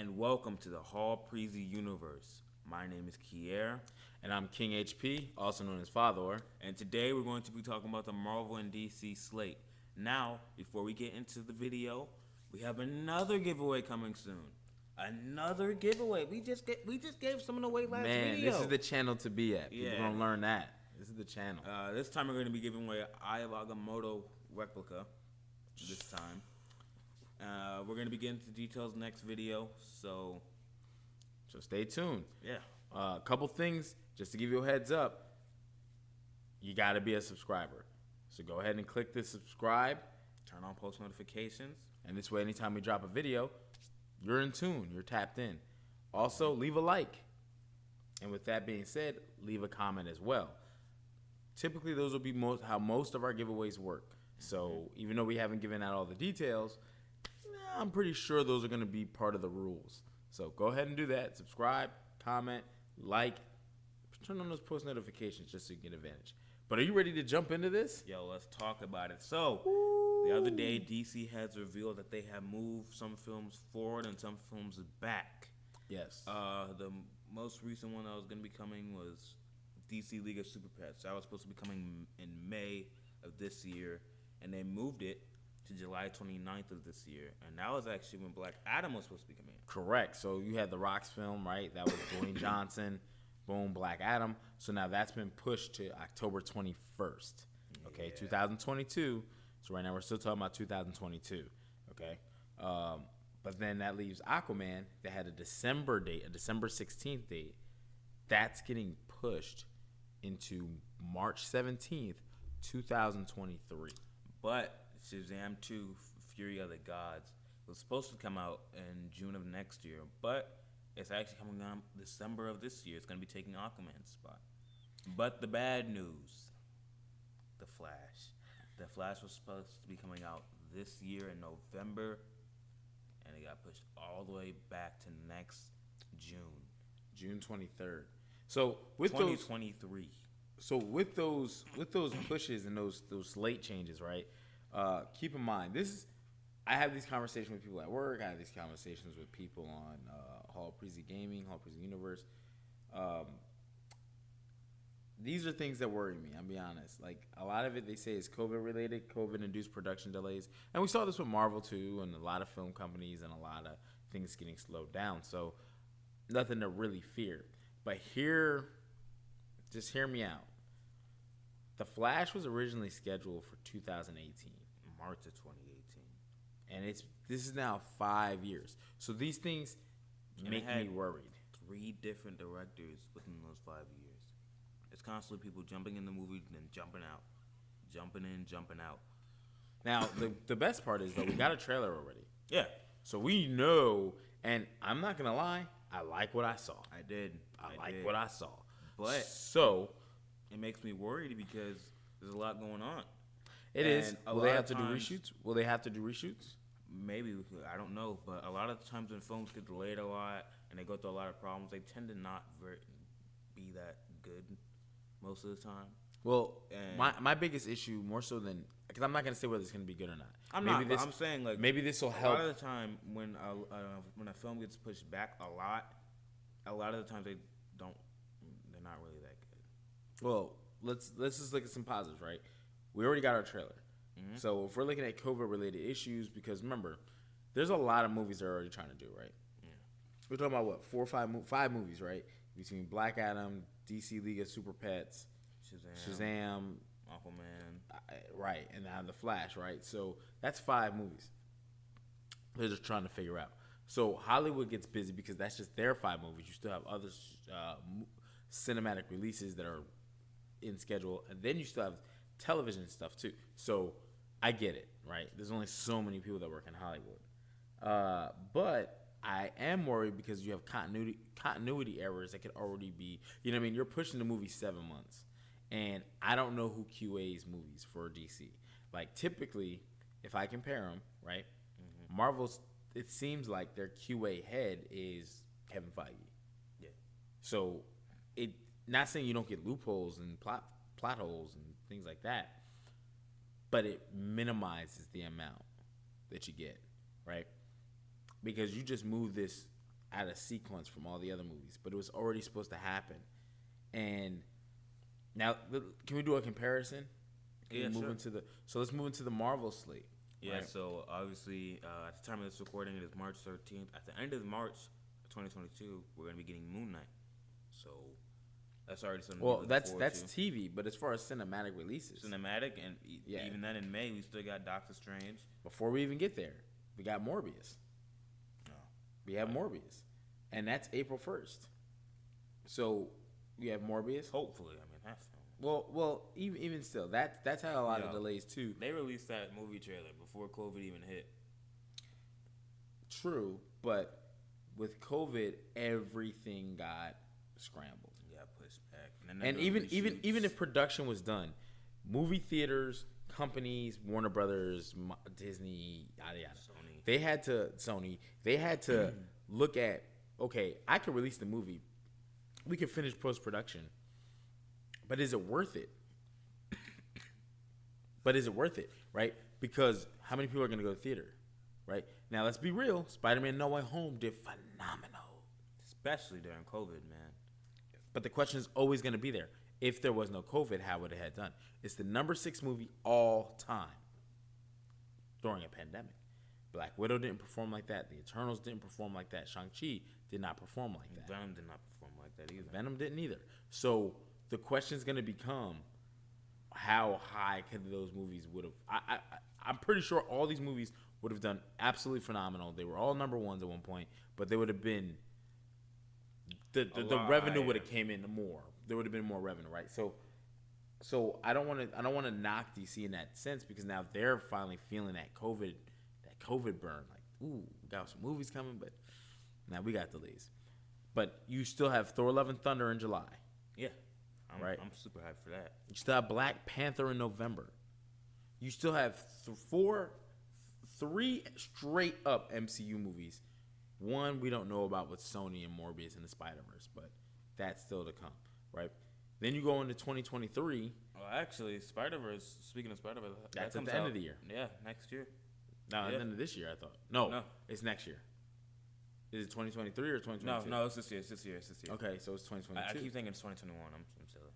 and welcome to the Hall Preezy universe. My name is Kier, And I'm King HP, also known as Father. and today we're going to be talking about the Marvel and DC slate. Now, before we get into the video, we have another giveaway coming soon. Another giveaway. We just gave someone away last Man, video. this is the channel to be at. People Yeah. gonna learn that. This is the channel. This time we're going to be giving away an Agamotto replica. This time, we're going to be getting into details next video. So stay tuned. yeah. A couple things, just to give you a heads up. You gotta be a subscriber. So go ahead and click the subscribe. Turn on post notifications. And this way, anytime we drop a video, you're in tune. You're tapped in. Also, leave a like. And with that being said, leave a comment as well. Typically, those will be how most of our giveaways work. So even though we haven't given out all the details, I'm pretty sure those are going to be part of the rules. So go ahead and do that. Subscribe, comment, like, turn on those post notifications just so you get advantage. But are you ready to jump into this? Yo, let's talk about it. So, the other day, DC has revealed that they have moved some films forward and some films back. Yes. The most recent one that was going to be coming was DC League of Super Pets. That was supposed to be coming in May of this year, and they moved it to July 29th of this year. And that was actually when Black Adam was supposed to be coming in. Correct. So you had the Rock's film, right? That was Dwayne Johnson, boom, Black Adam. So now that's been pushed to October 21st. Okay, Yeah. 2022. So right now we're still talking about 2022. Okay. But then that leaves Aquaman that had a December date, a December 16th date. That's getting pushed into March 17th, 2023. But Shazam 2, Fury of the Gods, was supposed to come out in June of next year, but it's actually coming out December of this year. It's going to be taking Aquaman's spot. But the bad news, The Flash. The Flash was supposed to be coming out this year in November, and it got pushed all the way back to next June. June 23rd. So with 2023. with those pushes and those late changes, right? Keep in mind, I have these conversations with people at work. I have these conversations with people on Hall Preezy Gaming, Hall Preezy Universe. These are things that worry me. I'll be honest. Like a lot of it, they say is COVID related, COVID induced production delays, and we saw this with Marvel too, and a lot of film companies and a lot of things getting slowed down. So nothing to really fear. But just hear me out. The Flash was originally scheduled for 2018. March of 2018. And this is now 5 years. So these things make me worried. 3 different directors within those 5 years. It's constantly people jumping in the movie and then jumping out. Jumping in, jumping out. Now, the best part is, though, we got a trailer already. Yeah. So we know, and I'm not going to lie, I like what I saw. I did. I like what I saw. But so it makes me worried because there's a lot going on. It is. Will they have to do reshoots? Will they have to do reshoots? Maybe. I don't know. But a lot of the times when films get delayed a lot and they go through a lot of problems, they tend to not be that good most of the time. Well, my biggest issue, more so than, because I'm not going to say whether it's going to be good or not. I'm saying, like, maybe this will help. A lot of the time when a film gets pushed back a lot of the times they're not really that good. Well, let's just look at some positives, right? We already got our trailer. Mm-hmm. So if we're looking at COVID-related issues, because remember, there's a lot of movies they're already trying to do, right? Yeah. We're talking about what, 4 or 5 movies, right? Between Black Adam, DC League of Super Pets, Shazam, Aquaman, right, and now The Flash, right? So that's 5 movies. They're just trying to figure out. So Hollywood gets busy because that's just their 5 movies. You still have other cinematic releases that are in schedule, and then you still have television stuff too. So I get it, right? There's only so many people that work in Hollywood, but I am worried because you have continuity errors that could already be, you know what I mean? You're pushing the movie 7 months, and I don't know who QAs movies for DC. Like typically, if I compare them, right? Mm-hmm. Marvel's, it seems like their QA head is Kevin Feige. Yeah. So not saying you don't get loopholes and plot holes and things like that, but it minimizes the amount that you get, right? Because you just move this out of sequence from all the other movies, but it was already supposed to happen. And now, can we do a comparison? Yeah, sure. Let's move into the Marvel slate. Yeah, right? so obviously, at the time of this recording, it is March 13th. At the end of March 2022, we're going to be getting Moon Knight. So that's already something Well, to look that's forward to. TV, but as far as cinematic releases, Cinematic, and Yeah. even then in May, we still got Doctor Strange. before we even get there, we got Morbius. No. We have Morbius, and that's April 1st. So we have Morbius. Hopefully, I mean, that's... Even still, that's had a lot of delays too. They released that movie trailer before COVID even hit. True, but with COVID, everything got scrambled. Yeah, pushed back. And even if production was done, movie theaters, companies, Warner Brothers, Disney, yada yada, Sony, they had to look at, okay, I could release the movie, we could finish post production, but is it worth it? Right? Because how many people are going to go to theater, right? Now let's be real. Spider-Man: No Way Home did phenomenal, especially during COVID, man. But the question is always going to be there. If there was no COVID, how would it have done? It's the number 6 movie all time during a pandemic. Black Widow didn't perform like that. The Eternals didn't perform like that. Shang-Chi did not perform like that. Venom did not perform like that either. Venom didn't either. So the question is going to become, how high could those movies would have? I'm pretty sure all these movies would have done absolutely phenomenal. They were all number ones at one point, but they would have been the revenue would have came in more. There would have been more revenue, right? So I don't want to knock DC in that sense, because now they're finally feeling that COVID burn. Like, ooh, we got some movies coming, but now we got delays. But you still have Thor: Love and Thunder in July. Yeah. Right. I'm super hyped for that. You still have Black Panther in November. You still have three straight up MCU movies. One we don't know about with Sony and Morbius and the Spider-Verse, but that's still to come, right? Then you go into 2023. Well, actually, Spider-Verse, speaking of Spider-Verse, that's at the end of the year. Yeah, next year. No, at the end of this year, I thought. No, it's next year. Is it 2023 or 2022? No, it's this year. It's this year. Okay, so it's 2022. I keep thinking it's 2021. I'm silly.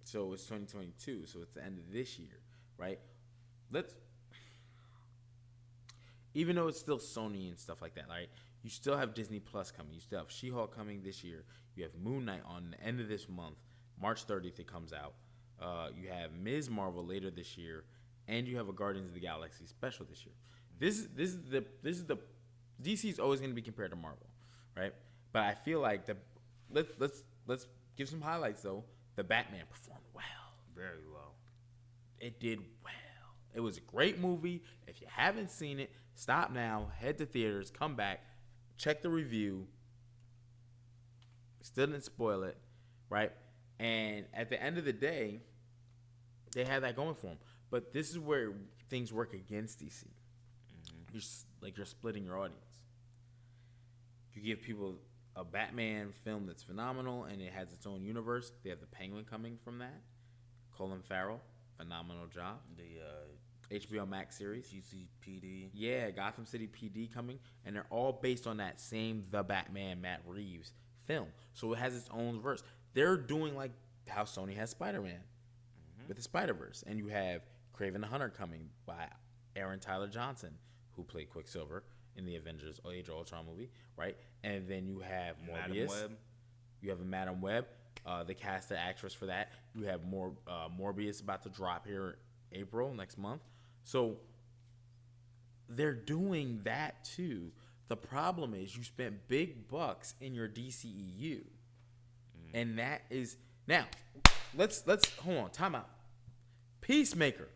So it's 2022. So it's the end of this year, right? Even though it's still Sony and stuff like that, right? You still have Disney Plus coming. You still have She-Hulk coming this year. You have Moon Knight on the end of this month, March 30th. It comes out. You have Ms. Marvel later this year, and you have a Guardians of the Galaxy special this year. This is the DC is always going to be compared to Marvel, right? But I feel like let's give some highlights though. The Batman performed well, very well. It did well. It was a great movie. If you haven't seen it, stop now, head to theaters, come back, check the review. Still didn't spoil it, right? And at the end of the day, they had that going for them. But this is where things work against DC. You're splitting your audience. You give people a Batman film that's phenomenal and it has its own universe. They have the Penguin coming from that. Colin Farrell, phenomenal job. The HBO Max series. GCPD. Yeah, Gotham City PD coming. And they're all based on that same The Batman, Matt Reeves film. So it has its own verse. They're doing like how Sony has Spider-Man with the Spider-Verse. And you have Kraven the Hunter coming by Aaron Tyler Johnson, who played Quicksilver in the Avengers Age of Ultron movie, right? And then you have Morbius. You have a Madam Web. They cast the actress for that. You have Morbius about to drop here April next month. So they're doing that too. The problem is you spent big bucks in your DCEU. And that is now let's hold on, time out. Peacemaker.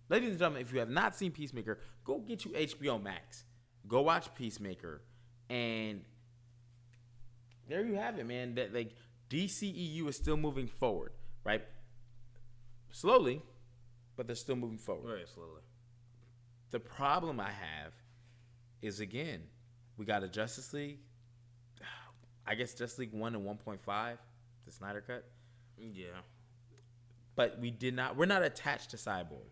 Ladies and gentlemen, if you have not seen Peacemaker, go get you HBO Max. Go watch Peacemaker. And there you have it, man. That like DCEU is still moving forward, right? Slowly, but they're still moving forward. Very slowly. The problem I have is, again, we got a Justice League. I guess Justice League 1 and 1.5, the Snyder Cut. Yeah. But we're not attached to Cyborg.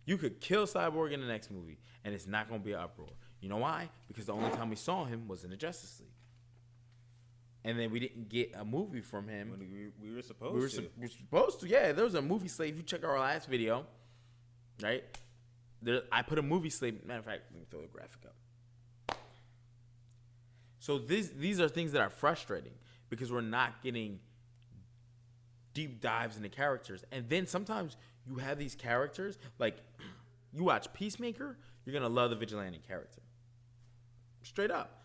You could kill Cyborg in the next movie, and it's not going to be an uproar. You know why? Because the only time we saw him was in the Justice League. And then we didn't get a movie from him. When we were supposed to. We were supposed to, yeah. There was a movie slate. If you check our last video, right? I put a movie slate. Matter of fact, let me throw the graphic up. So these are things that are frustrating because we're not getting deep dives into characters. And then sometimes you have these characters, like you watch Peacemaker, you're going to love the vigilante character. Straight up.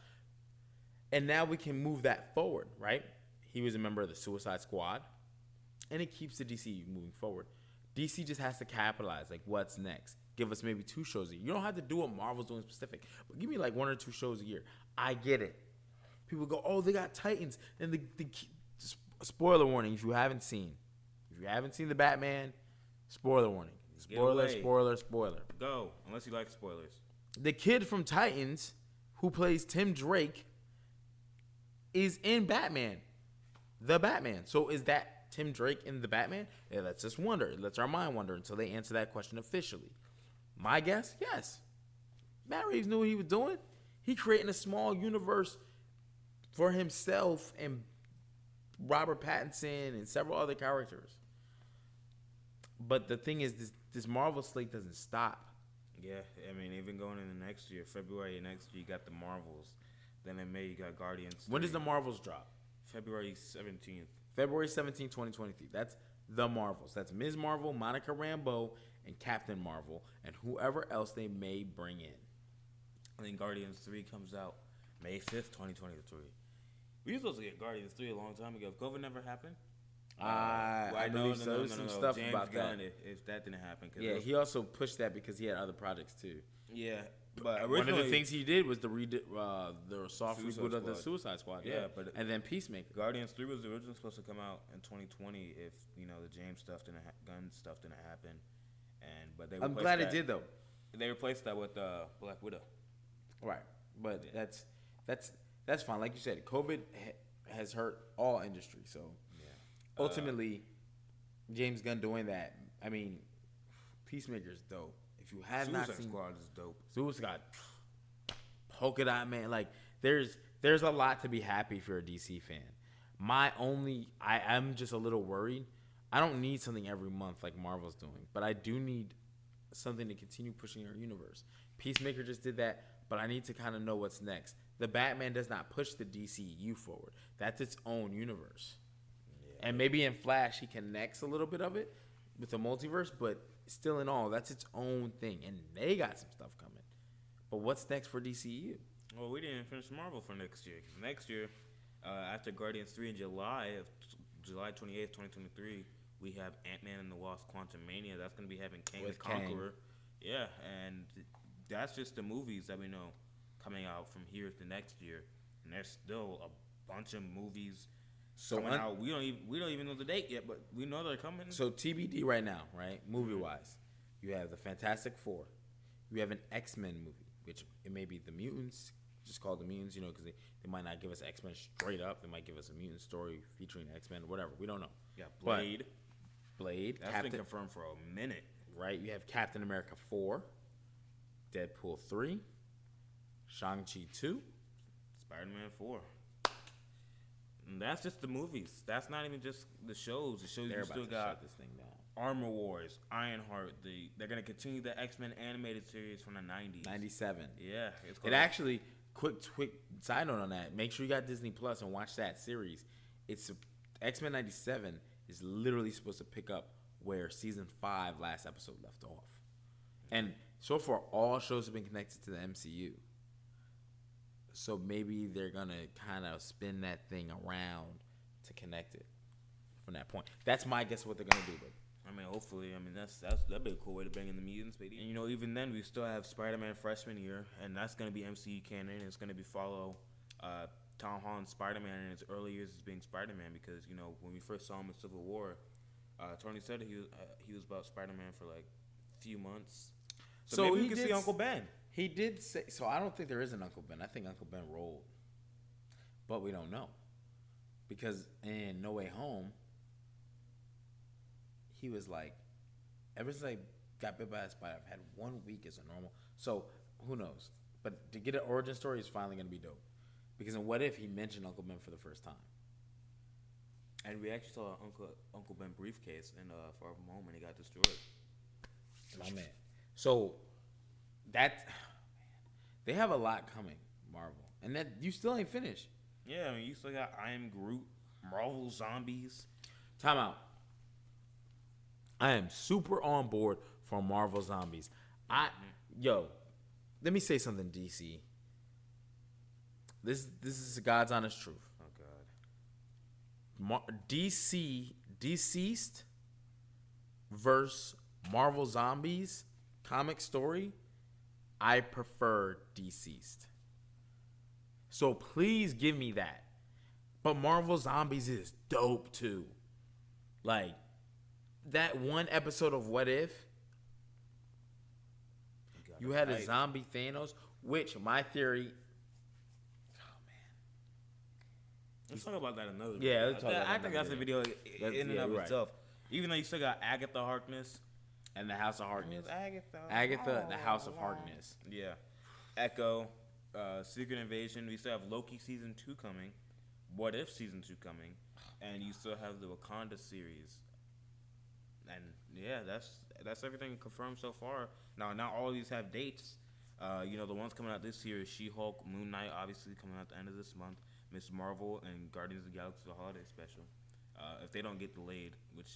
And now we can move that forward, right? He was a member of the Suicide Squad, and it keeps the DC moving forward. DC just has to capitalize, like, what's next? Give us maybe 2 shows a year. You don't have to do what Marvel's doing specific, but give me like 1 or 2 shows a year. I get it. People go, oh, they got Titans. And the spoiler warning, if you haven't seen the Batman, spoiler warning. Spoiler. Go, unless you like spoilers. The kid from Titans who plays Tim Drake is in Batman. The Batman. So is that Tim Drake in the Batman? It lets us wonder. It lets our mind wonder until they answer that question officially. My guess, yes. Matt Reeves knew what he was doing. He creating a small universe for himself and Robert Pattinson and several other characters. But the thing is, this Marvel slate doesn't stop. Yeah, I mean, even going into next year, February next year, you got the Marvels. Then in May, you got Guardians 3. When does the Marvels drop? February 17th. February 17th, 2023. That's the Marvels. That's Ms. Marvel, Monica Rambeau, and Captain Marvel, and whoever else they may bring in. I think Guardians 3 comes out May 5th, 2023. We were supposed to get Guardians 3 a long time ago. If COVID never happened. I believe so. There's some stuff James about Gunn, that. if that didn't happen. Yeah, he also pushed that because he had other projects too. Yeah, but One of the things he did was the soft Suicide reboot of the Squad. Suicide Squad. Yeah, but and then Peacemaker. Guardians 3 was originally supposed to come out in 2020 if the James stuff Gunn stuff didn't happen, but they. I'm glad it did though. They replaced that with Black Widow. Right, but yeah. that's fine. Like you said, COVID has hurt all industries. So ultimately, James Gunn doing that. I mean, Peacemaker's dope. If you have not seen Squad is dope. Suicide Polka Dot Man, like there's a lot to be happy if you're a DC fan. I'm just a little worried. I don't need something every month like Marvel's doing, but I do need something to continue pushing our universe. Peacemaker just did that, but I need to kind of know what's next. The Batman does not push the DCU forward. That's its own universe. Yeah. And maybe in Flash he connects a little bit of it with the multiverse, but still in all, that's its own thing. And they got some stuff coming. But what's next for DCU? Well, we didn't finish Marvel for next year. 'Cause next year, after Guardians 3 in July 28th, 2023, we have Ant-Man and the Wasp: Quantumania. That's going to be having Kang the Conqueror. Yeah, and that's just the movies that we know coming out from here to next year. And there's still a bunch of movies coming out. We don't even know the date yet, but we know they're coming. So TBD right now, right? Movie-wise, you have the Fantastic Four. You have an X-Men movie, which it may be the Mutants, just called the Mutants, because they might not give us X-Men straight up. They might give us a mutant story featuring X-Men, whatever. We don't know. Yeah, Blade. That's been confirmed for a minute. Right? You have Captain America 4, Deadpool 3, Shang-Chi 2, Spider-Man 4. And that's just the movies. That's not even just the shows. The shows They're you about still to got shut this thing down. Armor Wars, Ironheart. They're gonna continue the X-Men animated series from the 90s. 97. Yeah, It actually, quick side note on that. Make sure you got Disney Plus and watch that series. It's X-Men 97 is literally supposed to pick up where season 5 last episode left off. And so far, all shows have been connected to the MCU. So maybe they're gonna kind of spin that thing around to connect it from that point. That's my guess of what they're gonna do. But I mean, hopefully, that'd be a cool way to bring in the mutants. But even then, we still have Spider-Man freshman year, and that's gonna be MCU canon. It's gonna be follow Tom Holland's Spider-Man in his early years as being Spider-Man, because when we first saw him in Civil War, Tony said he was about Spider-Man for like a few months. So maybe we can see Uncle Ben. He did say so. I don't think there is an Uncle Ben. I think Uncle Ben rolled, but we don't know because in No Way Home, he was like, ever since I got bit by a spider, I've had 1 week as a normal. So who knows? But to get an origin story is finally gonna be dope. Because in What If he mentioned Uncle Ben for the first time. And we actually saw Uncle Ben briefcase in Far From Home, and he got destroyed. My man. So that they have a lot coming, Marvel, and that you still ain't finished. Yeah, I mean, you still got I Am Groot, Marvel Zombies. Time out. I am super on board for Marvel Zombies. Yo, let me say something, DC. This is God's honest truth. Oh God. DC Deceased versus Marvel Zombies comic story. I prefer Deceased. So please give me that. But Marvel Zombies is dope too. Like that one episode of What If you had a zombie Thanos, which my theory. Oh man, let's talk about that another. Yeah, let's talk about I think that's a video in and of right. itself. Even though you still got Agatha Harkness and the House of Harkness. Agatha, the House of Harkness. Yeah, Echo, Secret Invasion. We still have Loki season 2 coming. What If season 2 coming, and you still have the Wakanda series. And yeah, that's everything confirmed so far. Now, not all of these have dates. The ones coming out this year is She-Hulk, Moon Knight, obviously coming out at the end of this month, Miss Marvel, and Guardians of the Galaxy: The Holiday Special. If they don't get delayed, which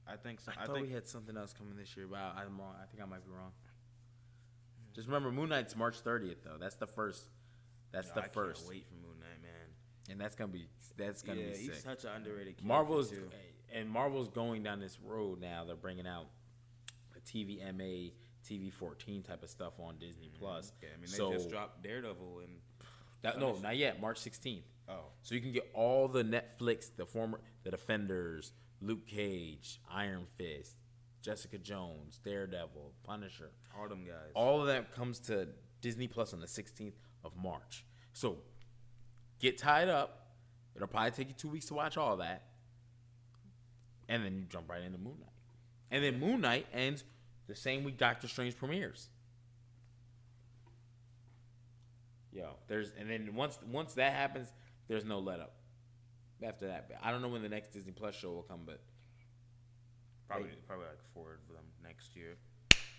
I think I thought we had something else coming this year, but I'm wrong. I think I might be wrong. Just remember, Moon Knight's March 30th though. That's the first. I can't wait for Moon Knight, man. And that's gonna be sick. He's such an underrated character. Marvel's going down this road now. They're bringing out the TVMA, TV14 type of stuff on Disney Plus. Yeah, I mean, they just dropped Daredevil and not yet. March 16th. Oh, so you can get all the Netflix, the Defenders, Luke Cage, Iron Fist, Jessica Jones, Daredevil, Punisher, all them guys. All of that comes to Disney Plus on the 16th of March. So get tied up. It'll probably take you 2 weeks to watch all that. And then you jump right into Moon Knight. And then Moon Knight ends the same week Doctor Strange premieres. And then once that happens, there's no let up after that. I don't know when the next Disney Plus show will come, but probably like forward for them next year.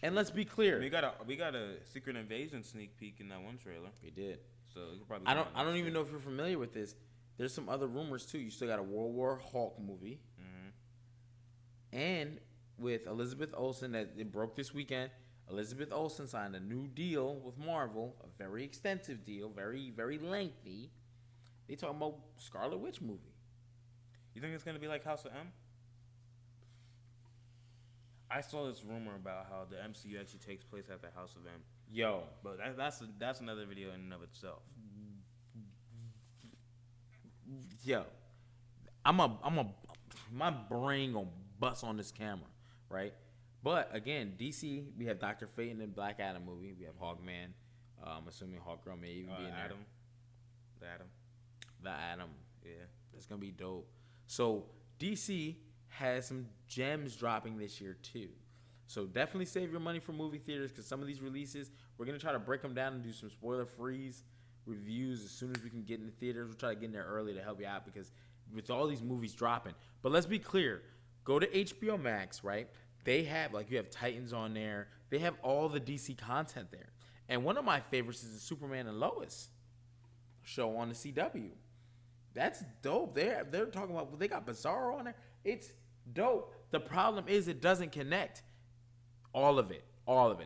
And let's be clear, we got a Secret Invasion sneak peek in that one trailer. We did. So it could probably. I don't even know if you're familiar with this. There's some other rumors too. You still got a World War Hulk movie. And with Elizabeth Olsen, that it broke this weekend, Elizabeth Olsen signed a new deal with Marvel, a very extensive deal, very, very lengthy. They talking about Scarlet Witch movie. You think it's gonna be like House of M? I saw this rumor about how the MCU actually takes place at the House of M. But that's another video in and of itself. My brain gonna bust on this camera, right? But again, DC, we have Dr. Fate in the Black Adam movie. We have Hawkman. I'm assuming Hawkgirl may even be in there. The Atom. Yeah, that's gonna be dope. So DC has some gems dropping this year too. So definitely save your money for movie theaters, because some of these releases, we're gonna try to break them down and do some spoiler-free reviews as soon as we can get in the theaters. We'll try to get in there early to help you out, because with all these movies dropping. But let's be clear. Go to HBO Max, right? They have, you have Titans on there. They have all the DC content there. And one of my favorites is the Superman and Lois show on the CW. That's dope. They're talking about, they got Bizarro on there. It's dope. The problem is it doesn't connect all of it.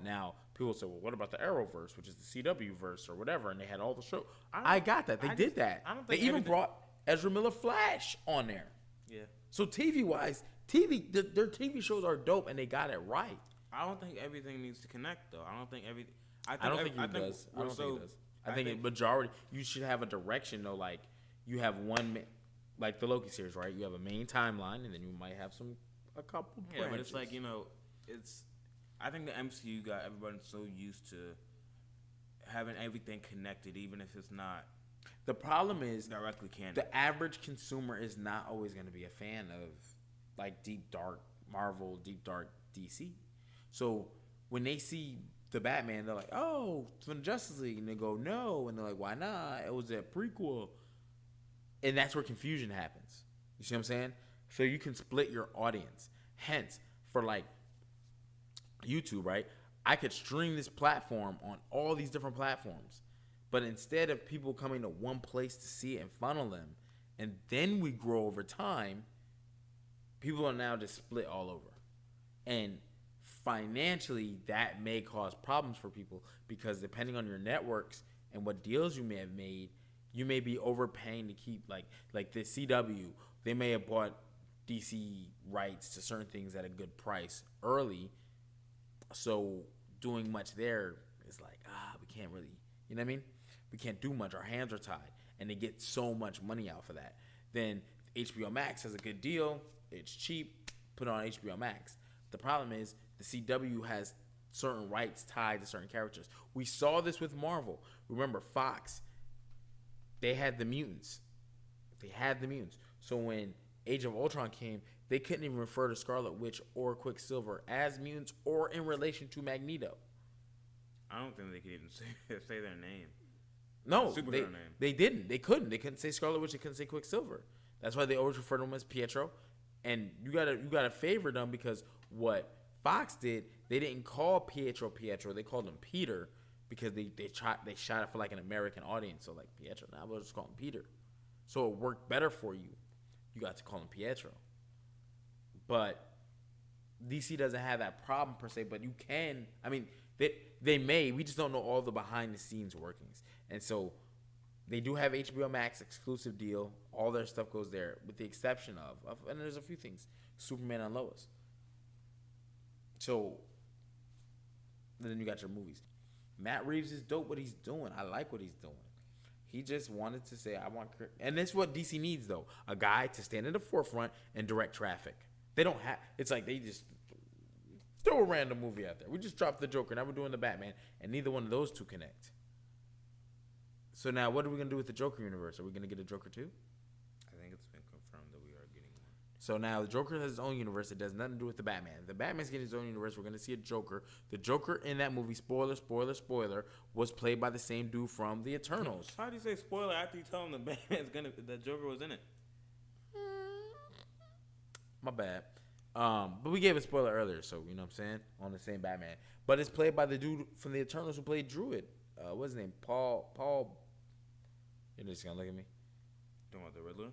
Now, people say, well, what about the Arrowverse, which is the CW verse or whatever, and they had all the show. I got that. They did that. They even brought Ezra Miller Flash on there. Yeah. So TV-wise, their TV shows are dope, and they got it right. I don't think everything needs to connect, though. I don't think everything. I don't think it does. I think a majority. You should have a direction, though. Like you have one, like the Loki series, right? You have a main timeline, and then you might have a couple. Yeah, branches. But it's like it's. I think the MCU got everybody so used to having everything connected, even if it's not. The problem is directly canon. The average consumer is not always going to be a fan of deep dark Marvel, deep dark DC. So when they see the Batman, they're like, oh, it's from the Justice League, and they go, no, and they're like, why not? It was a prequel, and that's where confusion happens. You see what I'm saying? So you can split your audience. Hence, for like YouTube, right? I could stream this platform on all these different platforms, but instead of people coming to one place to see it and funnel them, and then we grow over time, people are now just split all over. And financially, that may cause problems for people because depending on your networks and what deals you may have made, you may be overpaying to keep like the CW. They may have bought DC rights to certain things at a good price early, so doing much there is like we can't really, you know what I mean? We can't do much. Our hands are tied, and they get so much money out for that. Then HBO Max has a good deal. It's cheap. Put it on HBO Max. The problem is the CW has certain rights tied to certain characters. We saw this with Marvel. Remember, Fox, they had the mutants. So when Age of Ultron came, they couldn't even refer to Scarlet Witch or Quicksilver as mutants or in relation to Magneto. I don't think they could even say their name. No, Superhero name. They didn't. They couldn't. They couldn't say Scarlet Witch. They couldn't say Quicksilver. That's why they always refer to them as Pietro. And you gotta favor them because what Fox did, they didn't call Pietro. They called him Peter because they shot it for like an American audience. So like Pietro, now we'll just call him Peter. So it worked better for you. You got to call him Pietro. But DC doesn't have that problem per se. But you can. I mean, they may. We just don't know all the behind the scenes workings. And so they do have HBO Max exclusive deal. All their stuff goes there, with the exception of and there's a few things, Superman and Lois. So then you got your movies. Matt Reeves is dope what he's doing. I like what he's doing. He just wanted to say, I want, and this is what DC needs though, a guy to stand in the forefront and direct traffic. They don't have. It's like they just throw a random movie out there. We just dropped the Joker. Now we're doing the Batman, and neither one of those two connect. So now, what are we gonna do with the Joker universe? Are we gonna get a Joker too? I think it's been confirmed that we are getting one. So now the Joker has his own universe. It does nothing to do with the Batman. The Batman's getting his own universe. We're gonna see a Joker. The Joker in that movie, spoiler, was played by the same dude from The Eternals. How do you say spoiler after you tell him the Joker was in it? My bad. But we gave a spoiler earlier, so you know what I'm saying? On the same Batman. But it's played by the dude from The Eternals who played Druid. What's his name? Paul. You're just gonna look at me? Talking about the Riddler?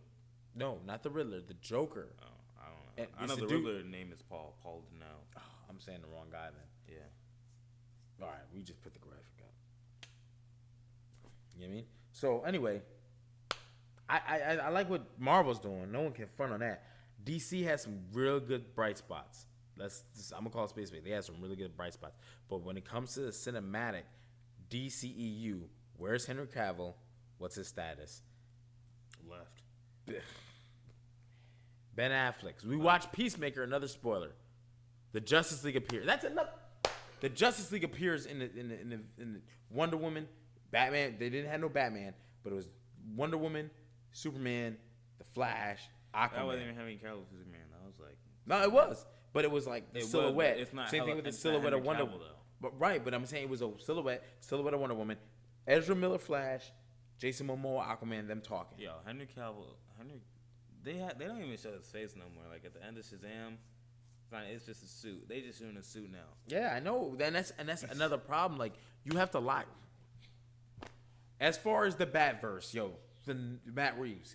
No, not the Riddler. The Joker. Oh, I don't know. I know the Riddler name is Paul Dano. Oh, I'm saying the wrong guy then. Yeah. All right, we just put the graphic up. You know what I mean? So anyway, I like what Marvel's doing. No one can front on that. DC has some real good bright spots. I'm gonna call it space. They have some really good bright spots. But when it comes to the cinematic DCEU, where's Henry Cavill? What's his status? Left. Ben Affleck. We watched Peacemaker. Another spoiler. The Justice League appears. That's enough. The Justice League appears in the Wonder Woman, Batman. They didn't have no Batman, but it was Wonder Woman, Superman, the Flash, Aquaman. That wasn't even having Cavill Superman. I was like, no, it was, but it was like the silhouette. It's not same thing with the silhouette of Wonder Woman. But right, but I'm saying it was a silhouette of Wonder Woman, Ezra Miller, Flash, Jason Momoa, Aquaman, them talking. Yo, Henry Cavill, they don't even show his face no more. Like at the end of Shazam, it's just a suit. They just doing a suit now. Yeah, I know. That's another problem. Like you have to lie. As far as the Batverse, the Matt Reeves,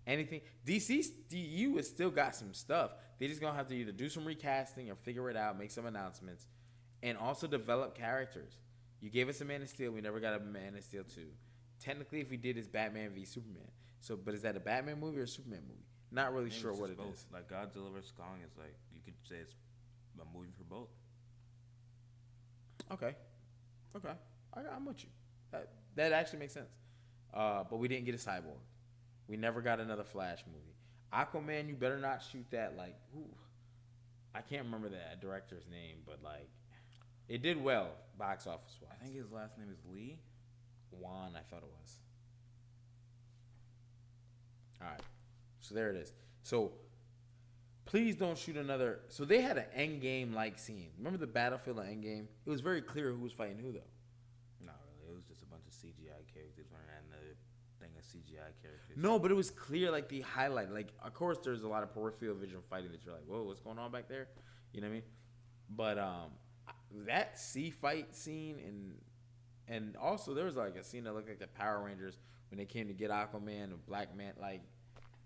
anything DCU has still got some stuff. They just gonna have to either do some recasting or figure it out, make some announcements, and also develop characters. You gave us a Man of Steel. We never got a Man of Steel 2. Technically, if we did, it's Batman v Superman. So, but is that a Batman movie or a Superman movie? Not really sure what it is. Like Godzilla vs. Kong is like, you could say it's a movie for both. Okay. I'm with you. That actually makes sense. But we didn't get a Cyborg. We never got another Flash movie. Aquaman, you better not shoot that like, I can't remember that director's name, but like, it did well box office wise. I think his last name is Lee. Juan, I thought it was. All right. So there it is. So please don't shoot another. So they had an Endgame like scene. Remember the battlefield of Endgame? It was very clear who was fighting who though. Not really. It was just a bunch of CGI characters running at another thing of CGI characters. No, but it was clear, like the highlight. Like, of course, there's a lot of peripheral vision fighting that you're like, whoa, what's going on back there? You know what I mean? But that sea fight scene and also there was like a scene that looked like the Power Rangers when they came to get Aquaman and Black Man. Like,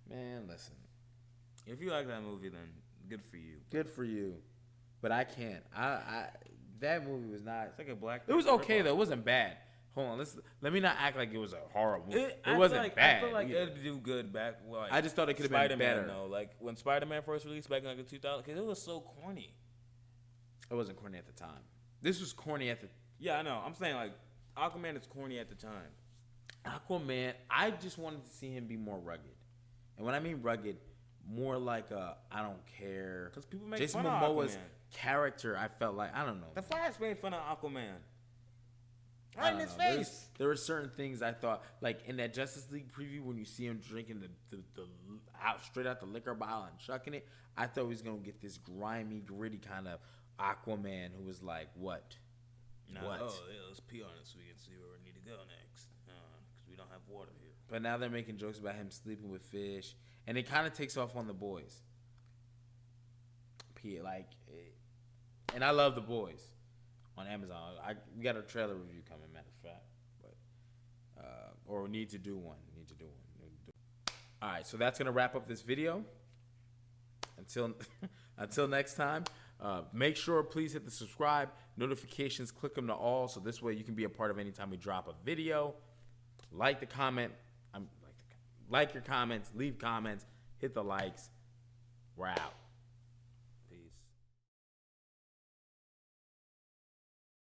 man, listen. If you like that movie, then good for you. Good for you, but I can't. I that movie was not. It's like a black. It was okay though. It wasn't bad. Hold on, let me not act like it was a horror movie. It wasn't bad. I feel like it'd do good back. Like, I just thought it could have been better. Though, like when Spider-Man first released back in like the 2000s, because it was so corny. It wasn't corny at the time. This was corny at the. Yeah, I know. I'm saying like Aquaman is corny at the time. Aquaman, I just wanted to see him be more rugged, and when I mean rugged, more like a I don't care. Because people make Jason fun Momoa's of Aquaman. Character, I felt like I don't know. The Flash made fun of Aquaman. Right in his face. There were certain things I thought, like in that Justice League preview, when you see him drinking the out straight out the liquor bottle and chucking it, I thought he was gonna get this grimy, gritty kind of Aquaman who was like, what? What? Oh, yeah, let's pee on it so we can see where we need to go next. Because we don't have water here. But now they're making jokes about him sleeping with fish, and it kind of takes off on The Boys. And I love The Boys on Amazon. We got a trailer review coming, matter of fact, or we need to do one. All right, so that's gonna wrap up this video. Until next time, make sure please hit the subscribe notifications, click them to all, so this way you can be a part of any time we drop a video. Like your comments, leave comments, hit the likes. We're out.